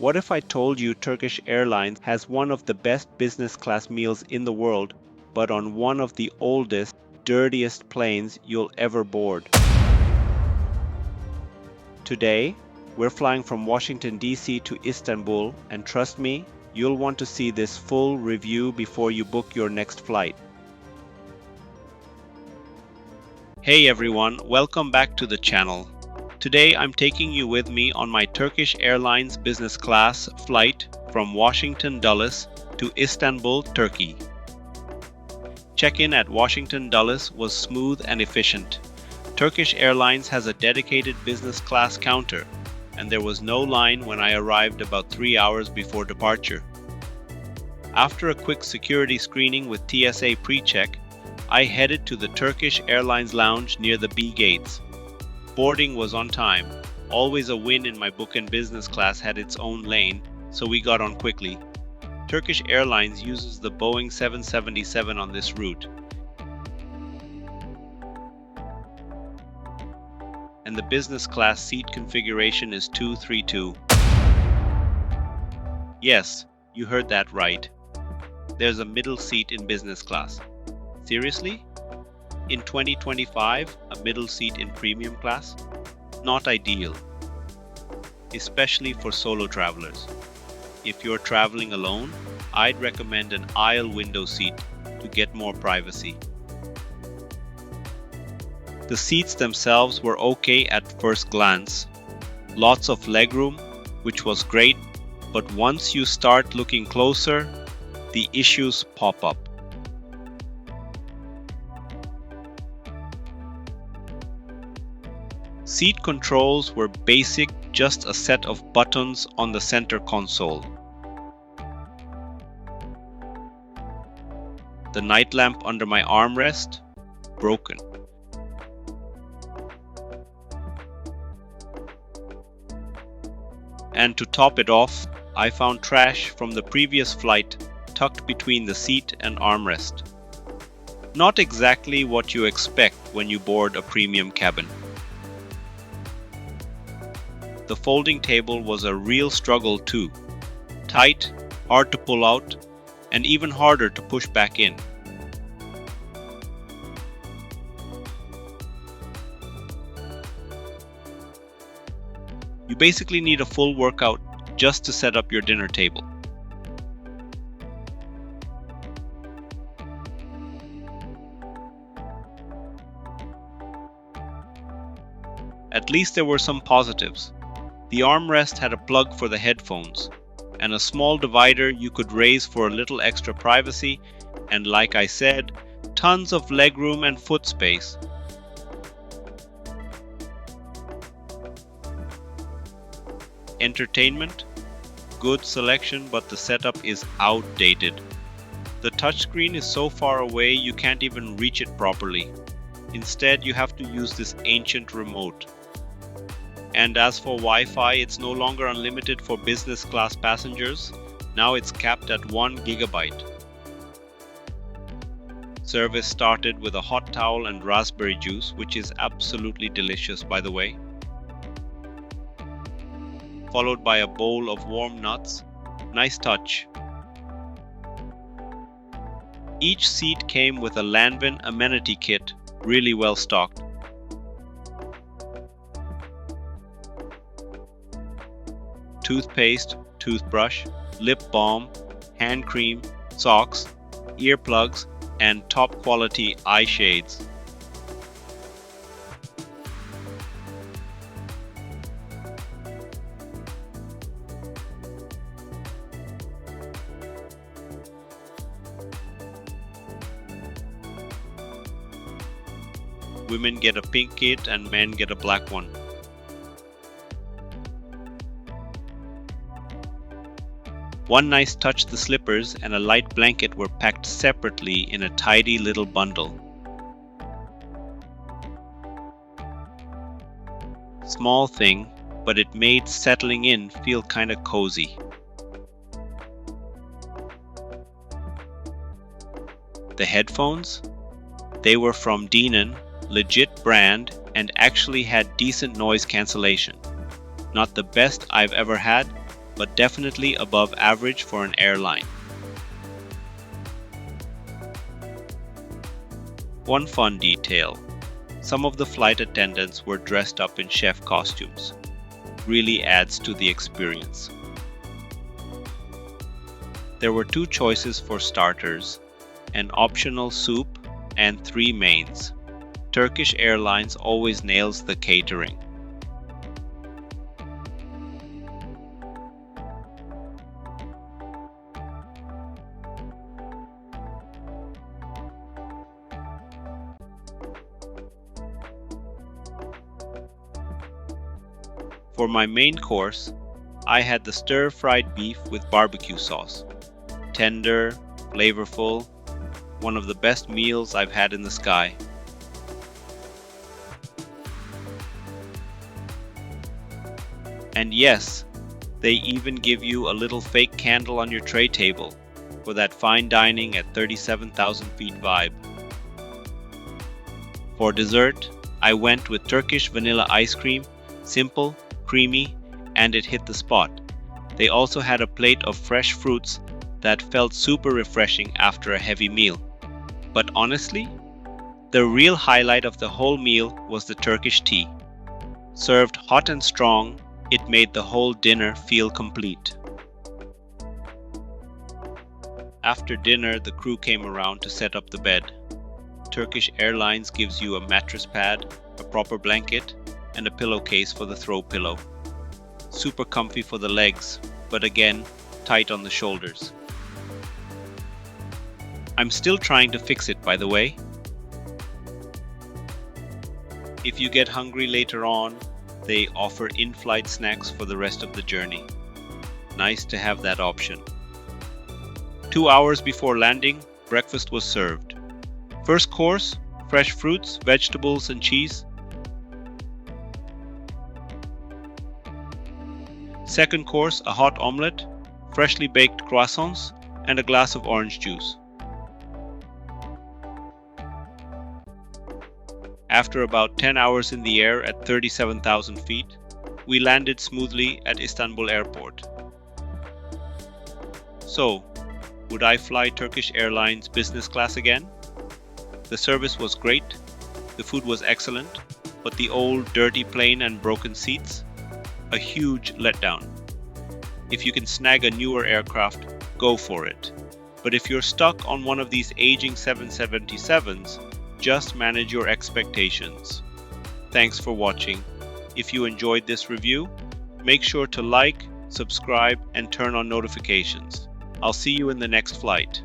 What if I told you Turkish Airlines has one of the best business class meals in the world, but on one of the oldest, dirtiest planes you'll ever board? Today, we're flying from Washington D.C. to Istanbul, and trust me, you'll want to see this full review before you book your next flight. Hey everyone, welcome back to the channel. Today I'm taking you with me on my Turkish Airlines Business Class flight from Washington Dulles to Istanbul, Turkey. Check-in at Washington Dulles was smooth and efficient. Turkish Airlines has a dedicated business class counter, and there was no line when I arrived about 3 hours before departure. After a quick security screening with TSA pre-check, I headed to the Turkish Airlines lounge near the B gates. Boarding was on time. Always a win in my book, and business class had its own lane, so we got on quickly. Turkish Airlines uses the Boeing 777 on this route, and the business class seat configuration is 232. Yes, you heard that right. There's a middle seat in business class. Seriously? In 2025, a middle seat in premium class? Not ideal, especially for solo travelers. If you're traveling alone, I'd recommend an aisle window seat to get more privacy. The seats themselves were okay at first glance. Lots of legroom, which was great, but once you start looking closer, the issues pop up. Seat controls were basic, just a set of buttons on the center console. The night lamp under my armrest, broken. And to top it off, I found trash from the previous flight tucked between the seat and armrest. Not exactly what you expect when you board a premium cabin. The folding table was a real struggle too. Tight, hard to pull out, and even harder to push back in. You basically need a full workout just to set up your dinner table. At least there were some positives. The armrest had a plug for the headphones, and a small divider you could raise for a little extra privacy, and like I said, tons of legroom and foot space. Entertainment? Good selection, but the setup is outdated. The touchscreen is so far away you can't even reach it properly. Instead, you have to use this ancient remote. And as for Wi-Fi, it's no longer unlimited for business class passengers. Now it's capped at 1 gigabyte. Service started with a hot towel and raspberry juice, which is absolutely delicious, by the way. Followed by a bowl of warm nuts. Nice touch. Each seat came with a Lanvin amenity kit, really well stocked. Toothpaste, toothbrush, lip balm, hand cream, socks, earplugs, and top quality eye shades. Women get a pink kit and men get a black one. One nice touch, the slippers and a light blanket were packed separately in a tidy little bundle. Small thing, but it made settling in feel kinda cozy. The headphones? They were from Denon, legit brand, and actually had decent noise cancellation. Not the best I've ever had, but definitely above average for an airline. One fun detail: some of the flight attendants were dressed up in chef costumes. Really adds to the experience. There were 2 choices for starters, an optional soup and 3 mains. Turkish Airlines always nails the catering. For my main course, I had the stir-fried beef with barbecue sauce. Tender, flavorful, one of the best meals I've had in the sky. And yes, they even give you a little fake candle on your tray table for that fine dining at 37,000 feet vibe. For dessert, I went with Turkish vanilla ice cream, simple, creamy, and it hit the spot. They also had a plate of fresh fruits that felt super refreshing after a heavy meal. But honestly, the real highlight of the whole meal was the Turkish tea. Served hot and strong, it made the whole dinner feel complete. After dinner, the crew came around to set up the bed. Turkish Airlines gives you a mattress pad, a proper blanket, and a pillowcase for the throw pillow. Super comfy for the legs, but again, tight on the shoulders. I'm still trying to fix it, by the way. If you get hungry later on, they offer in-flight snacks for the rest of the journey. Nice to have that option. 2 hours before landing, breakfast was served. First course, fresh fruits, vegetables, and cheese. Second course, a hot omelette, freshly baked croissants, and a glass of orange juice. After about 10 hours in the air at 37,000 feet, we landed smoothly at Istanbul airport. So, would I fly Turkish Airlines Business Class again? The service was great, the food was excellent, but the old dirty plane and broken seats? A huge letdown. If you can snag a newer aircraft, go for it. But if you're stuck on one of these aging 777s, just manage your expectations. Thanks for watching. If you enjoyed this review, make sure to like, subscribe, and turn on notifications. I'll see you in the next flight.